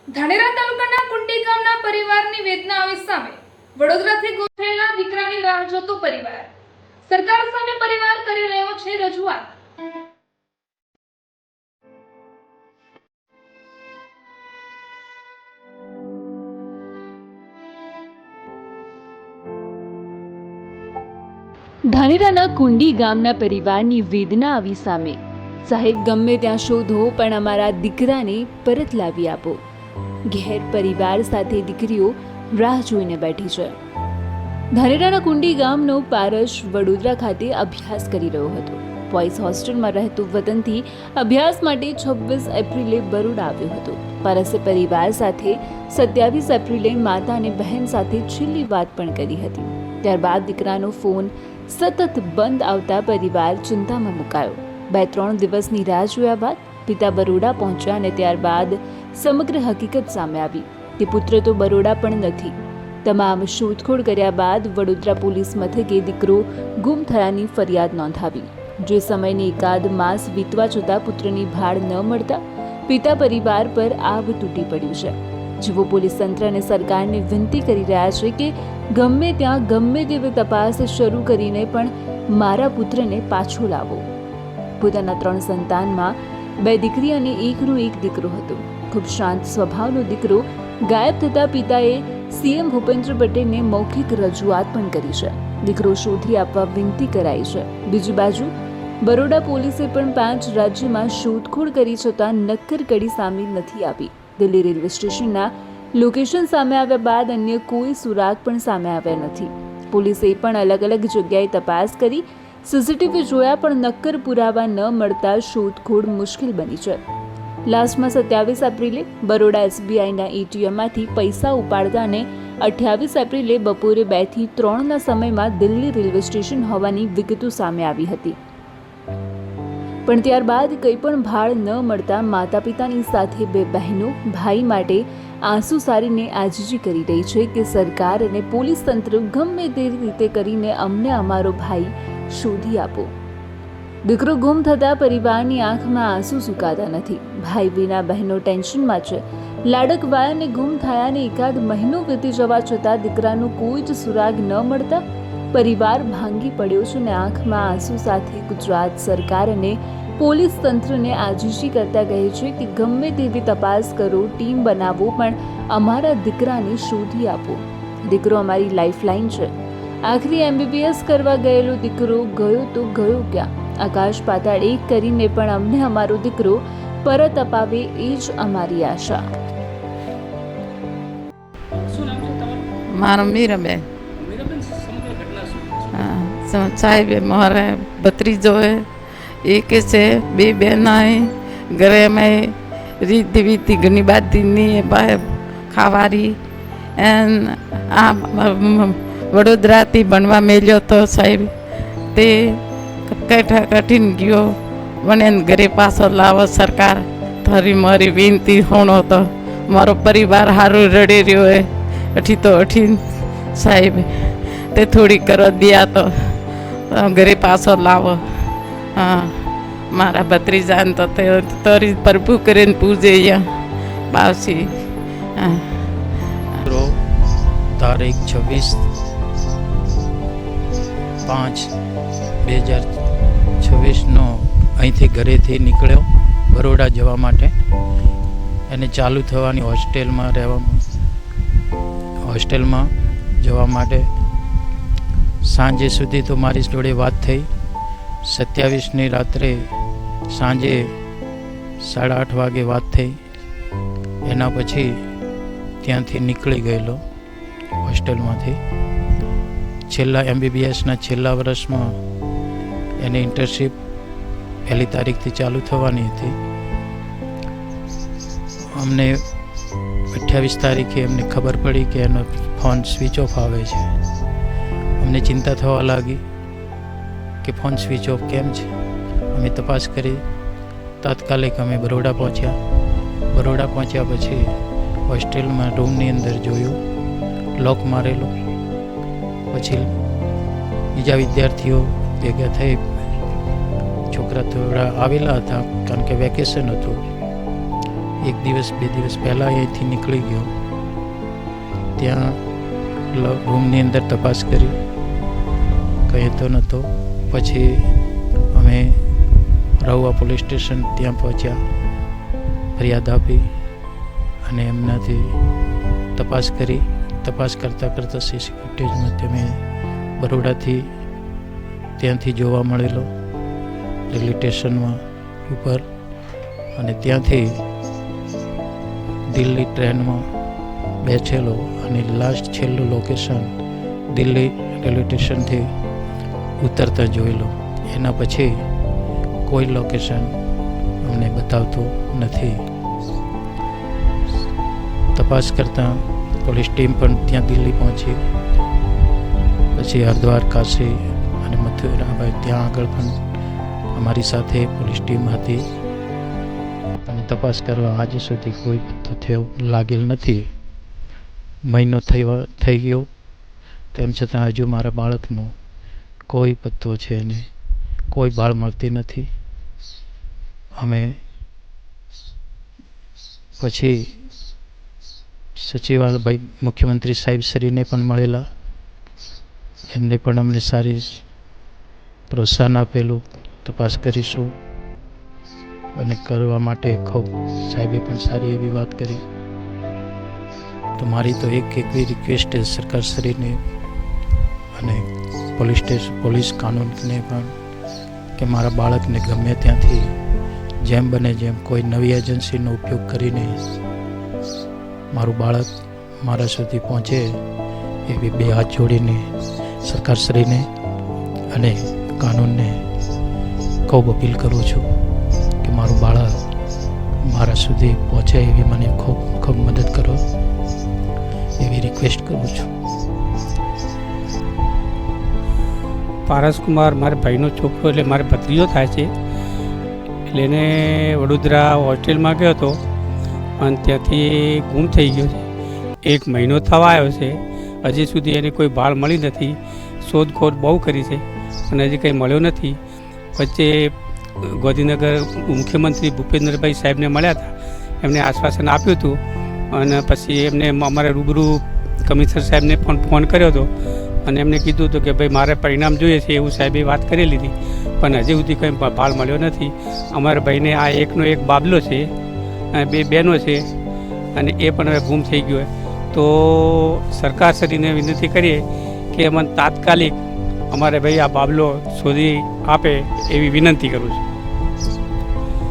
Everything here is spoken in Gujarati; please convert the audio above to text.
ધાનેરા તાલુકાના કુંડી ગામના પરિવારની વેદના આવી સામે વડોદરાથી ગુમ થયેલા દીકરાની રાહ જોતો પરિવાર સરકાર સામે પરિવાર કરી રહ્યો છે રજૂઆત। ધાનેરાના કુંડી ગામના પરિવારની વેદના આવી સામે। સાહેબ, ગમે ત્યાં શોધો પણ અમારા દીકરાને પરત લાવી આપો। ઘેર પરિવાર સાથે દીકરીઓ રાહ જોઈને બેઠી છે। ધાનેરાના કુંડી ગામનો પારસ વડોદરા ખાતે અભ્યાસ કરી રહ્યો હતો। બોયઝ હોસ્ટેલમાં રહેતો વતનથી અભ્યાસ માટે 26 એપ્રિલે બરોડા આવ્યો હતો। પારસે પરિવાર સાથે 27 એપ્રિલે માતા અને બહેન સાથે છેલ્લી વાત પણ કરી હતી। ત્યારબાદ દીકરાનો ફોન સતત બંધ આવતા પરિવાર ચિંતામાં મુકાયો। 2-3 દિવસની રાહ જોયા બાદ પિતા બરોડા પહોંચ્યા અને ત્યારબાદ સમગ્ર હકીકત સામે આવી કે પુત્ર તો બરોડા પણ નથી। તમામ શોધખોળ કર્યા બાદ વડોદરા પોલીસ મથકે દીકરો ગુમ થયાની ફરિયાદ નોંધાવી। જે સમયને એકાદ માસ વીતવા છતાં પુત્રની ભાળ ન મળતા પિતા પરિવાર પર આભ તૂટી પડ્યું છે। જેઓ પોલીસ તંત્ર અને સરકારને વિનંતી કરી રહ્યા છે કે ગમે ત્યાં ગમે તેવી તપાસ શરૂ કરીને પણ મારા પુત્રને પાછો લાવો। પોતાના 3 સંતાનમાં 2 દીકરી અને એકનો એક દીકરો હતો। ખૂબ શાંત સ્વભાવનો દીકરો ગાયબ થતા પિતાએ સીએમ ભૂપેન્દ્ર પટેલને મૌખિક રજૂઆત પણ કરી છે। દીકરો શોધી આપવા વિનંતી કરાઈ છે। બીજી બાજુ બરોડા પોલીસે પણ 5 રાજ્યમાં શોધખોળ કરી છતાં નક્કર કડી સામે નથી આવી। દિલ્હી રેલવે સ્ટેશનના લોકેશન સામે આવ્યા બાદ અન્ય કોઈ સુરાગ પણ સામે આવ્યા નથી। પોલીસે પણ અલગ અલગ જગ્યાએ તપાસ કરી, સીસીટીવી જોયા પણ નક્કર પુરાવા ન મળતા શોધખોળ મુશ્કેલ બની છે। લાસ્ટમાં 27 એપ્રિલે બરોડા એસબીઆઈના એટીએમમાંથી પૈસા ઉપાડતા અને 28 એપ્રિલે બપોરે 2 થી 3ના સમયમાં દિલ્હી રેલવે સ્ટેશન હોવાની વિગતો સામે આવી હતી। પણ ત્યારબાદ કંઈ પણ ભાળ ન મળતા માતા પિતાની સાથે 2 બહેનો ભાઈ માટે આંસુ સારીને આજીજી કરી રહી છે કે સરકાર અને પોલીસ તંત્ર ગમે તે રીતે કરીને અમને અમારો ભાઈ શોધી આપો। દીકરો ગુમ થતા પરિવારની આંખમાં આંસુ સુકાતા નથી। ભાઈ વિના બહેનો ટેન્શનમાં છે। લાડકવાયાને ગુમ થયાને એકાદ મહિનો વીતી જવા છતાં દીકરાનો કોઈ જ સુરાગ ન મળતા પરિવાર ભાંગી પડ્યો છે અને આંખમાં આંસુ સાથે ગુજરાત સરકાર અને પોલીસ તંત્રને આજીજી કરતા કહે છે કે ગમે તેવી તપાસ કરો, ટીમ બનાવો, પણ અમારા દીકરાને શોધી આપો। દીકરો અમારી લાઈફલાઈન છે। આખરી MBBS કરવા ગયેલો દીકરો ગયો તો ગયો ક્યાં? આકાશ પાતાળ એક કરીને પણ અમને અમારો દીકરો પરત અપાવે એ જ અમારી આશા। મારો મીરાબેન સાહેબ મારે ભત્રીજો હે, એક છે, 2 બહેનો હે। ઘરે અમે રીતિ વીતી ઘણી બાતી નહીં બહાર ખાવારી એન આ વડોદરાથી ભણવા મેલ્યો તો સાહેબ તે કઠિન ગયો। મને ઘરે પાછો લાવો સરકાર, તારી મારી વિનંતી હોણો તો મારો પરિવાર સારું રડી રહ્યો હે। અઠી તો અઠી સાહેબ તે થોડી કરો દિયા તો ઘરે પાછો લાવો। હા, મારા ભત્રીજાને તો તારી પ્રભુ કરીને પૂજે અહીંયા બાવસી। તારીખ 26/5/2026 અહીંથી ઘરેથી નીકળ્યો બરોડા જવા માટે। એને ચાલુ થવાની હોસ્ટેલમાં જવા માટે સાંજે સુધી તો મારી જોડે વાત થઈ। 27ની રાત્રે સાંજે 8:30 વાગે વાત થઈ। એના પછી ત્યાંથી નીકળી ગયેલો હોસ્ટેલમાંથી। છેલ્લા MBBSના છેલ્લા વર્ષમાં એની ઇન્ટર્નશીપ 1લી તારીખથી ચાલુ થવાની હતી। અમને 28 તારીખે અમને ખબર પડી કે એનો ફોન સ્વિચ ઓફ આવે છે। અમને ચિંતા થવા લાગી કે ફોન સ્વિચ ઓફ કેમ છે। અમે તપાસ કરી, તાત્કાલિક અમે બરોડા પહોંચ્યા। બરોડા પહોંચ્યા પછી હોસ્ટેલમાં રૂમની અંદર જોયું, લોક મારેલો। પછી બીજા વિદ્યાર્થીઓ ભેગા થઈ, છોકરા થોડા આવેલા હતા કારણ કે વેકેશન હતું। એક દિવસ બે દિવસ પહેલાં અહીંથી નીકળી ગયો. ત્યાં રૂમની અંદર તપાસ કરી, કંઈ તો નહોતો. પછી અમે રहुआ પોલીસ સ્ટેશન ત્યાં પહોંચ્યા, ફરિયાદ આપી અને એમનાથી તપાસ કરી. તપાસ કરતાં કરતાં સીસી ફૂટેજમાં તમે બરોડાથી ત્યાંથી જોવા મળેલો રેલવે સ્ટેશનમાં ઉપર, અને ત્યાંથી દિલ્હી ટ્રેનમાં બેઠેલો અને લાસ્ટ છેલ્લું લોકેશન દિલ્હી રેલવે સ્ટેશનથી ઉતરતા જોયેલો. એના પછી કોઈ લોકેશન અમને બતાવતું નથી. તપાસ કરતાં પોલીસ ટીમ પણ ત્યાં દિલ્હી પહોંચી. પછી હરિદ્વાર, કાશી અને મથુરા ત્યાં આગળ પણ અમારી સાથે પોલીસ ટીમ હતી અને તપાસ કરવા આજે સુધી કોઈ તથ્ય લાગેલ નથી. મહિનો થઈ ગયો, તેમ છતાં હજુ મારા બાળકનો કોઈ પત્તો છે નહીં, કોઈ બાળ મળતી નથી. અમે પછી સચિવાલય મુખ્યમંત્રી સાહેબ શ્રીને પણ મળેલા. એમને પણ અમને સારી પ્રોત્સાહન આપેલું, તપાસ કરીશું અને કરવા માટે ખૂબ સાહેબે પણ સારી એવી વાત કરી. તો મારી તો એક એવી રિક્વેસ્ટ છે સરકારશ્રીને અને પોલીસ કાનૂનને પણ કે મારા બાળકને ગમે ત્યાંથી જેમ બને જેમ કોઈ નવી એજન્સીનો ઉપયોગ કરીને મારું બાળક મારા સુધી પહોંચે એવી બે હાથ જોડીને સરકારશ્રીને અને કાનૂનને ખૂબ અપીલ કરું છું કે મારું બાળક મારા સુધી પહોંચે એવી મને ખૂબ ખૂબ મદદ કરો એવી રિક્વેસ્ટ કરું છું. પારસકુમાર મારા ભાઈનો છોકરો, એટલે મારે ભત્રીજો થાય છે. એટલે એને વડોદરા હોસ્ટેલમાં ગયો હતો અને ત્યાંથી ગુમ થઈ ગયો છે. 1 મહિનો થવા આવ્યો છે, હજી સુધી એને કોઈ ભાળ મળી નથી. શોધખોળ બહુ કરી છે અને હજી કંઈ મળ્યો નથી. વચ્ચે ગાંધીનગર મુખ્યમંત્રી ભૂપેન્દ્રભાઈ સાહેબને મળ્યા હતા, એમને આશ્વાસન આપ્યું હતું અને પછી એમને અમારા રૂબરૂ કમિશનર સાહેબને પણ ફોન કર્યો હતો અને એમને કીધું હતું કે ભાઈ મારે પરિણામ જોઈએ છે એવું સાહેબે વાત કરી લીધી, પણ હજી સુધી કંઈ ભાળ મળ્યો નથી. અમારા ભાઈને આ એકનો એક બાબલો છે, 2 બહેનો છે અને એ પણ હવે ગુમ થઈ ગયો. તો સરકારશ્રીને વિનંતી કરીએ કે અમને તાત્કાલિક અમારે ભાઈ આ બાબલો શોધી આપે એવી વિનંતી કરું છું.